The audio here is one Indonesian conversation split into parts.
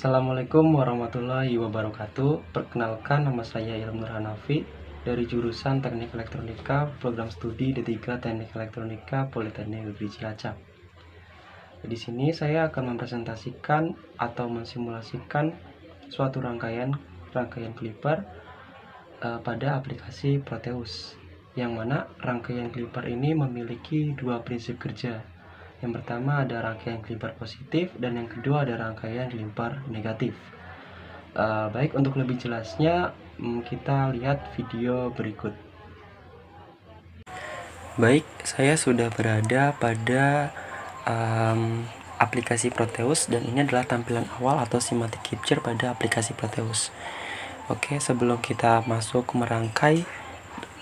Assalamualaikum warahmatullahi wabarakatuh. Perkenalkan, nama saya Ilham Nur Hanafi dari jurusan Teknik Elektronika, program studi D3 Teknik Elektronika Politeknik Negeri Cilacap. Di sini saya akan mempresentasikan atau mensimulasikan suatu rangkaian Clipper pada aplikasi Proteus, yang mana rangkaian Clipper ini memiliki dua prinsip kerja. Yang pertama ada rangkaian Clipper positif, dan yang kedua ada rangkaian Clipper negatif. Baik, untuk lebih jelasnya kita lihat video berikut. Baik, saya sudah berada pada aplikasi Proteus, dan ini adalah tampilan awal atau schematic capture pada aplikasi Proteus. Oke, sebelum kita masuk merangkai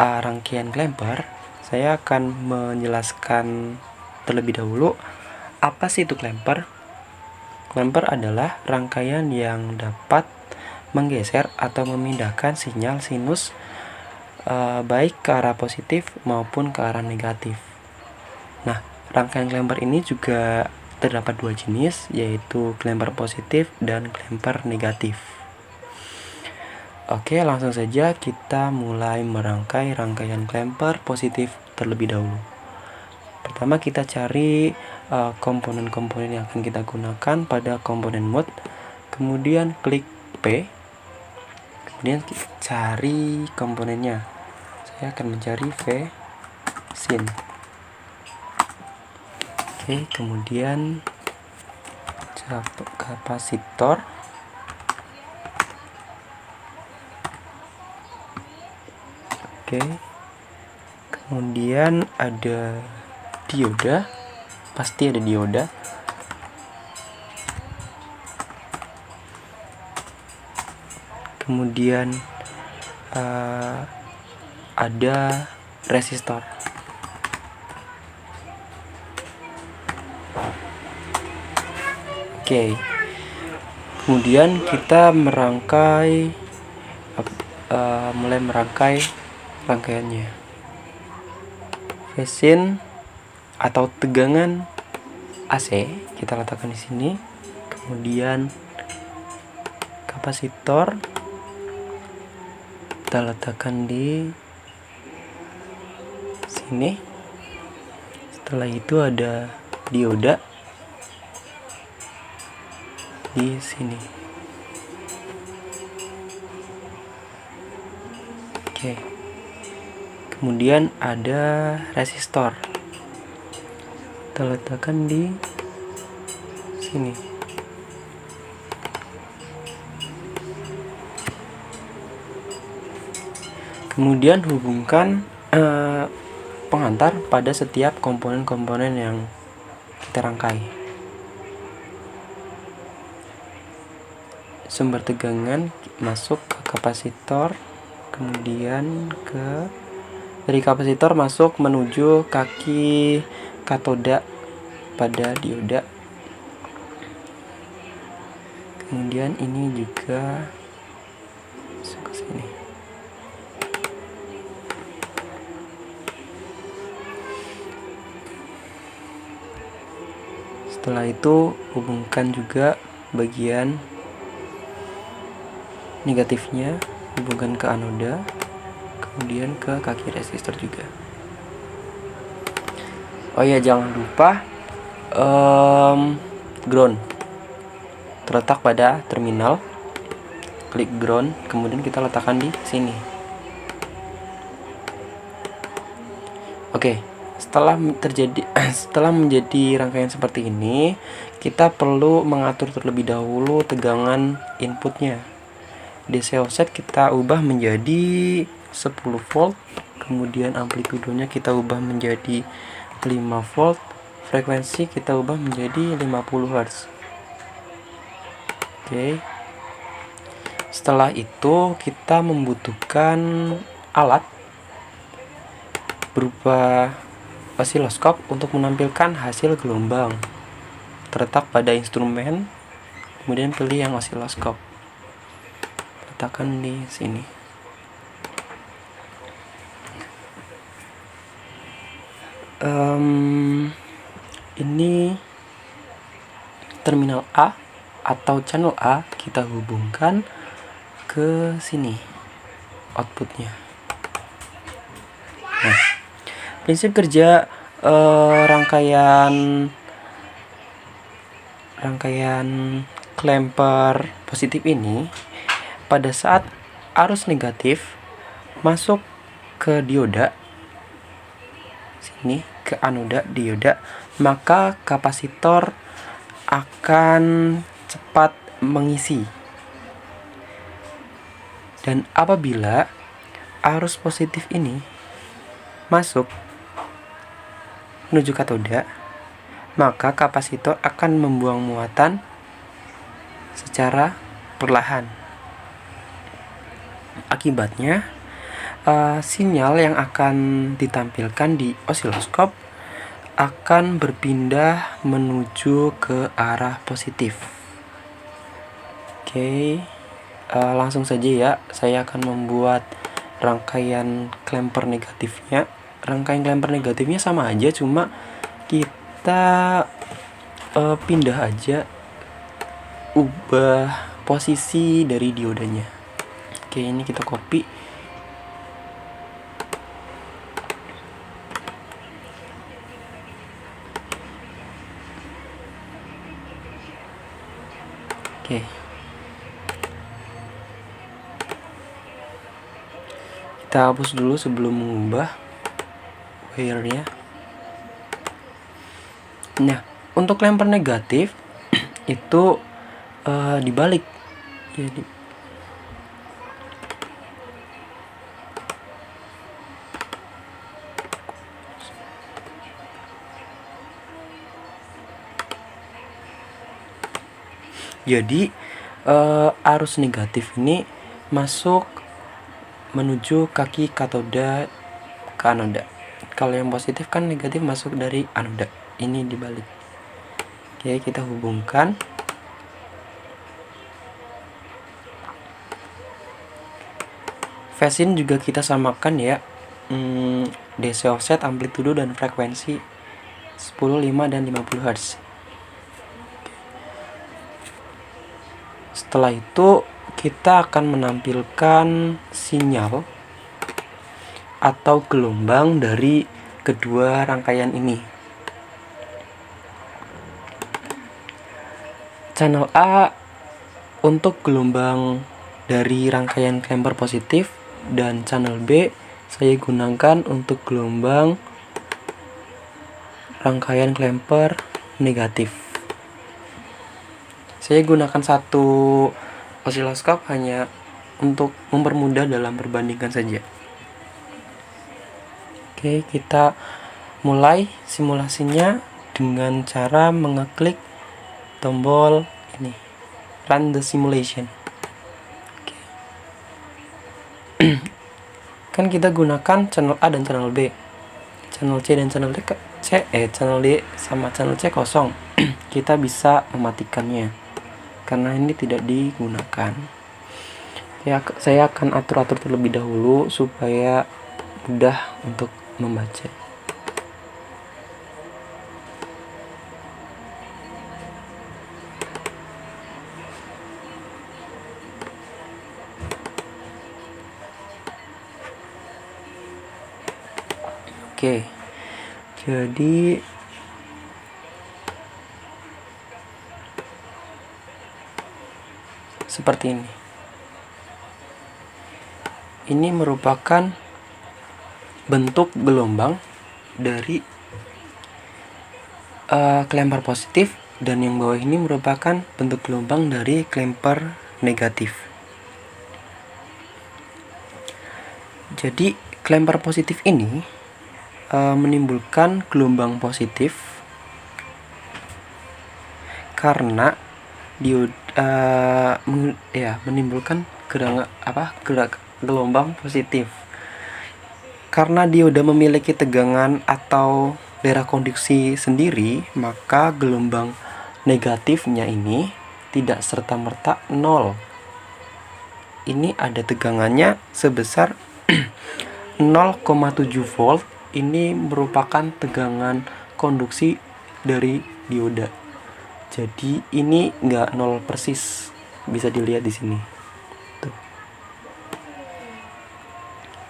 rangkaian Clamper, saya akan menjelaskan terlebih dahulu apa sih itu Clamper. Clamper adalah rangkaian yang dapat menggeser atau memindahkan sinyal sinus baik ke arah positif maupun ke arah negatif. Nah, rangkaian Clamper ini juga terdapat dua jenis, yaitu Clamper positif dan Clamper negatif. Oke, langsung saja kita mulai merangkai rangkaian Clamper positif terlebih dahulu. Pertama kita cari komponen-komponen yang akan kita gunakan pada komponen mode, kemudian klik P, kemudian cari komponennya. Saya akan mencari V-Syn. Oke, kemudian kapasitor, oke, kemudian ada dioda, pasti ada dioda, kemudian ada resistor. Oke, kemudian kita mulai merangkai rangkaiannya. V-Syn atau tegangan AC kita letakkan di sini, kemudian kapasitor kita letakkan di sini. Setelah itu ada dioda di sini. Oke. Kemudian ada resistor. Kita letakkan di sini. Kemudian hubungkan pengantar pada setiap komponen-komponen yang kita rangkai. Sumber tegangan masuk ke kapasitor, kemudian dari kapasitor masuk menuju kaki katoda pada dioda. Kemudian ini juga masuk ke sini. Setelah itu hubungkan juga bagian negatifnya, hubungkan ke anoda, kemudian ke kaki resistor juga. Oh ya, jangan lupa ground terletak pada terminal. Klik ground, kemudian kita letakkan di sini. Oke, setelah menjadi rangkaian seperti ini, kita perlu mengatur terlebih dahulu tegangan inputnya. DC offset kita ubah menjadi 10 volt, kemudian amplitudenya kita ubah menjadi 5 volt, frekuensi kita ubah menjadi 50 Hz. Oke. Setelah itu kita membutuhkan alat berupa osiloskop untuk menampilkan hasil gelombang. Terletak pada instrumen, kemudian pilih yang osiloskop. Letakkan di sini. Ini terminal A atau channel A kita hubungkan ke sini outputnya. Nah, prinsip kerja rangkaian klemper positif ini, pada saat arus negatif masuk ke dioda sini, ke anoda dioda, maka kapasitor akan cepat mengisi. Dan apabila arus positif ini masuk menuju katoda, maka kapasitor akan membuang muatan secara perlahan. Akibatnya, sinyal yang akan ditampilkan di osiloskop akan berpindah menuju ke arah positif. Oke, langsung saja ya, saya akan membuat rangkaian klemper negatifnya. Rangkaian klemper negatifnya sama aja, cuma kita pindah aja, ubah posisi dari diodanya. Oke, ini kita copy. Oke, kita hapus dulu sebelum mengubah wire-nya. Nah, untuk klemper negatif itu dibalik. Jadi arus negatif ini masuk menuju kaki katoda ke anoda. Kalau yang positif kan negatif masuk dari anoda. Ini dibalik. Oke, kita hubungkan. Phase-in juga kita samakan ya. DC offset, amplitudo dan frekuensi 10, 5 dan 50 Hz. Setelah itu kita akan menampilkan sinyal atau gelombang dari kedua rangkaian ini. Channel A untuk gelombang dari rangkaian klemper positif, dan channel B saya gunakan untuk gelombang rangkaian klemper negatif. Saya gunakan satu osiloskop hanya untuk mempermudah dalam perbandingan saja. Oke, kita mulai simulasinya dengan cara mengeklik tombol ini, run the simulation. Oke. Kan kita gunakan channel A dan channel B, channel C dan channel D channel D sama channel C kosong. Kita bisa mematikannya karena ini tidak digunakan. Ya, saya akan atur-atur terlebih dahulu supaya mudah untuk membaca. Oke, jadi seperti ini. Ini merupakan bentuk gelombang dari klemper positif, dan yang bawah ini merupakan bentuk gelombang dari klemper negatif. Jadi klemper positif ini menimbulkan gelombang positif karena menimbulkan gelombang positif karena dioda memiliki tegangan atau daerah konduksi sendiri, maka gelombang negatifnya ini tidak serta-merta 0. Ini ada tegangannya sebesar 0,7 volt. Ini merupakan tegangan konduksi dari dioda. Jadi ini nggak nol persis, bisa dilihat di sini. Tuh.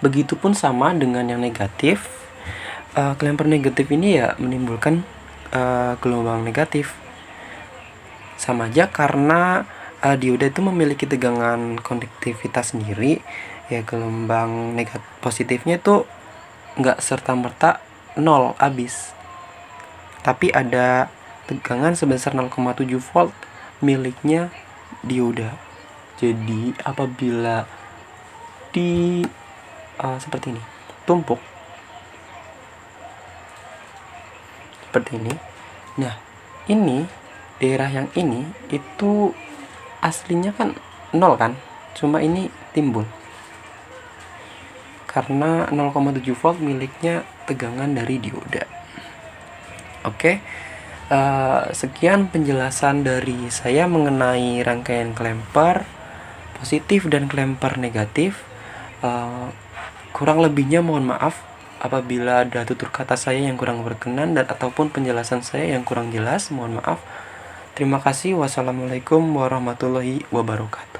Begitupun sama dengan yang negatif. Klemper negatif ini ya menimbulkan gelombang negatif. Sama aja karena dioda itu memiliki tegangan konduktivitas sendiri, ya gelombang negatif positifnya itu nggak serta-merta nol abis, tapi ada tegangan sebesar 0,7 volt miliknya dioda. Jadi apabila di seperti ini tumpuk seperti ini, nah ini daerah yang ini itu aslinya kan nol kan, cuma ini timbul karena 0,7 volt miliknya tegangan dari dioda. Oke, sekian penjelasan dari saya mengenai rangkaian klemper positif dan klemper negatif. Kurang lebihnya mohon maaf apabila ada tutur kata saya yang kurang berkenan dan ataupun penjelasan saya yang kurang jelas, mohon maaf. Terima kasih. Wassalamualaikum warahmatullahi wabarakatuh.